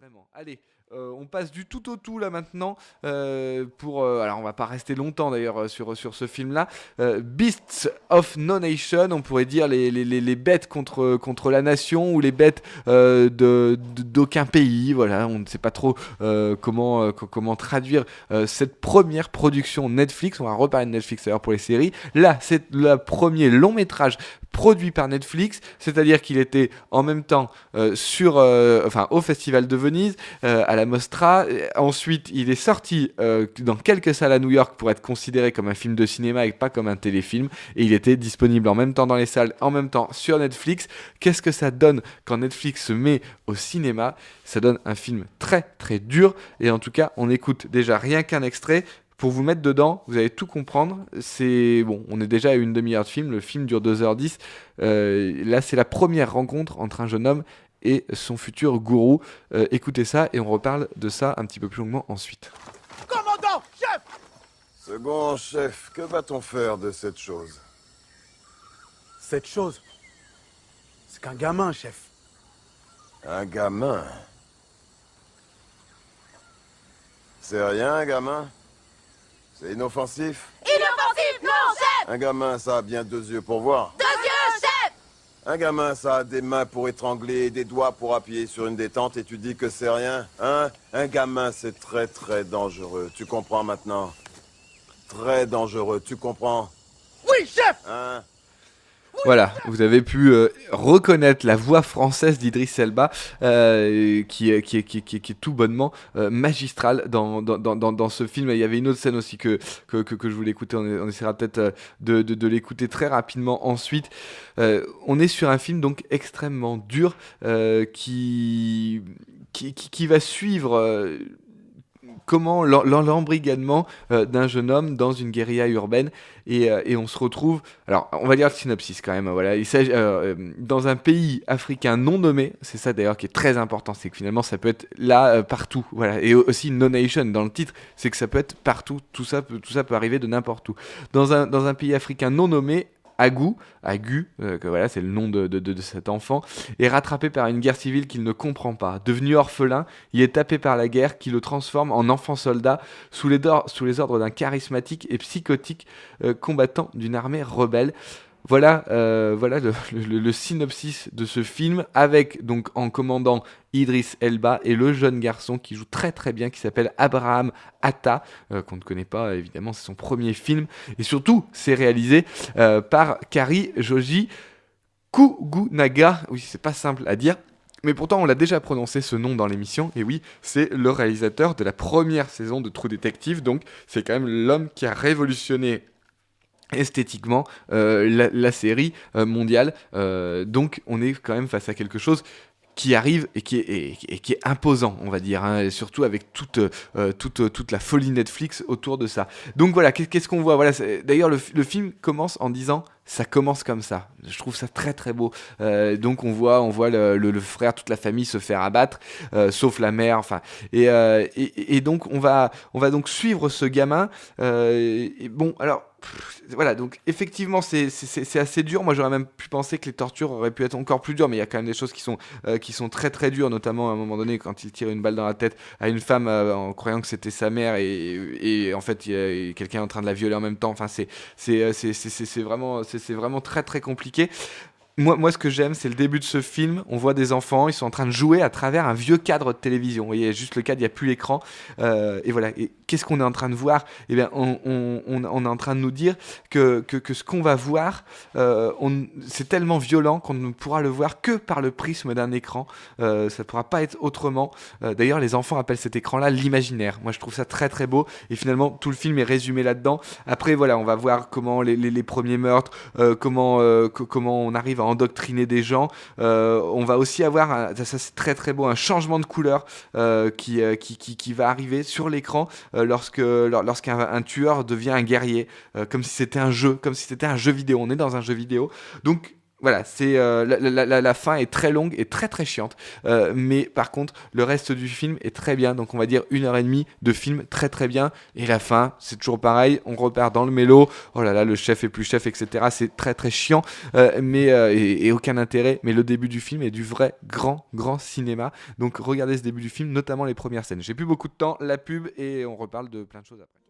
Vraiment. Allez, on passe du tout au tout là maintenant. Alors, on va pas rester longtemps d'ailleurs sur ce film-là. Beasts of No Nation, on pourrait dire les bêtes contre la nation ou les bêtes d'aucun pays. Voilà, on ne sait pas trop comment traduire cette première production Netflix. On va reparler de Netflix d'ailleurs pour les séries. Là, c'est le premier long métrage produit par Netflix, c'est-à-dire qu'il était en même temps au Festival de Venise, à la Mostra. Ensuite, il est sorti dans quelques salles à New York pour être considéré comme un film de cinéma et pas comme un téléfilm. Et il était disponible en même temps dans les salles, en même temps sur Netflix. Qu'est-ce que ça donne quand Netflix se met au cinéma? Ça donne un film très très dur. Et en tout cas, on écoute déjà rien qu'un extrait. Pour vous mettre dedans, vous allez tout comprendre. C'est bon, on est déjà à une demi-heure de film. Le film dure 2h10. Là, c'est la première rencontre entre un jeune homme et son futur gourou. Écoutez ça et on reparle de ça un petit peu plus longuement ensuite. Commandant, chef! Second chef, que va-t-on faire de cette chose? Cette chose, c'est qu'un gamin, chef. Un gamin? C'est rien, un gamin? C'est inoffensif? Inoffensif, non, chef! Un gamin, ça a bien 2 yeux pour voir. 2 yeux, chef! Un gamin, ça a des mains pour étrangler et des doigts pour appuyer sur une détente et tu dis que c'est rien, hein? Un gamin, c'est très très dangereux. Tu comprends maintenant? Très dangereux, tu comprends? Oui, chef! Hein? Voilà, vous avez pu reconnaître la voix française d'Idriss Elba, qui est tout bonnement magistrale dans ce film. Et il y avait une autre scène aussi que je voulais écouter, on essaiera peut-être de l'écouter très rapidement ensuite. On est sur un film donc extrêmement dur qui va suivre... comment l'embrigadement d'un jeune homme dans une guérilla urbaine et on se retrouve, alors on va dire le synopsis quand même, voilà, il s'agit dans un pays africain non nommé, c'est ça d'ailleurs qui est très important, c'est que finalement ça peut être là partout, voilà, et aussi no nation dans le titre, c'est que ça peut être partout, tout ça peut arriver de n'importe où, dans un pays africain non nommé. Agu, que voilà, c'est le nom de cet enfant, est rattrapé par une guerre civile qu'il ne comprend pas. Devenu orphelin, il est tapé par la guerre qui le transforme en enfant soldat sous les ordres d'un charismatique et psychotique combattant d'une armée rebelle. Voilà le synopsis de ce film, avec donc en commandant Idriss Elba et le jeune garçon qui joue très très bien, qui s'appelle Abraham Atta, qu'on ne connaît pas évidemment, c'est son premier film, et surtout c'est réalisé par Kari Joji Kugunaga, oui c'est pas simple à dire, mais pourtant on l'a déjà prononcé ce nom dans l'émission, et oui, c'est le réalisateur de la première saison de True Detective, donc c'est quand même l'homme qui a révolutionné esthétiquement la série mondiale, donc on est quand même face à quelque chose qui arrive et qui est imposant, on va dire, hein, et surtout avec toute la folie Netflix autour de ça. Donc voilà, qu'est-ce qu'on voit, voilà, d'ailleurs le film commence en disant ça commence comme ça. Je trouve ça très très beau. Donc on voit le frère, toute la famille se faire abattre, sauf la mère. Enfin, et donc on va donc suivre ce gamin. Et bon, alors. Voilà, donc effectivement c'est assez dur. Moi j'aurais même pu penser que les tortures auraient pu être encore plus dures, mais il y a quand même des choses qui sont très très dures, notamment à un moment donné quand il tire une balle dans la tête à une femme en croyant que c'était sa mère et en fait il y a quelqu'un en train de la violer en même temps. Enfin c'est vraiment très très compliqué. Moi, ce que j'aime, c'est le début de ce film. On voit des enfants, ils sont en train de jouer à travers un vieux cadre de télévision. Vous voyez, juste le cadre, il n'y a plus l'écran. Et voilà. Et qu'est-ce qu'on est en train de voir? Eh bien, on est en train de nous dire que ce qu'on va voir, c'est tellement violent qu'on ne pourra le voir que par le prisme d'un écran. Ça ne pourra pas être autrement. D'ailleurs, les enfants appellent cet écran-là l'imaginaire. Moi, je trouve ça très très beau. Et finalement, tout le film est résumé là-dedans. Après, voilà, on va voir comment les premiers meurtres, comment on arrive à endoctriner des gens. On va aussi avoir, ça c'est très très beau, un changement de couleur qui va arriver sur l'écran lorsqu'un tueur devient un guerrier, comme si c'était un jeu vidéo. On est dans un jeu vidéo. Donc Voilà, la fin est très longue et très très chiante. Mais par contre, le reste du film est très bien. Donc on va dire 1h30 de film très très bien. Et la fin, c'est toujours pareil. On repart dans le mélo. Oh là là, le chef est plus chef, etc. C'est très très chiant. Et aucun intérêt. Mais le début du film est du vrai grand cinéma. Donc regardez ce début du film, notamment les premières scènes. J'ai plus beaucoup de temps, la pub et on reparle de plein de choses après.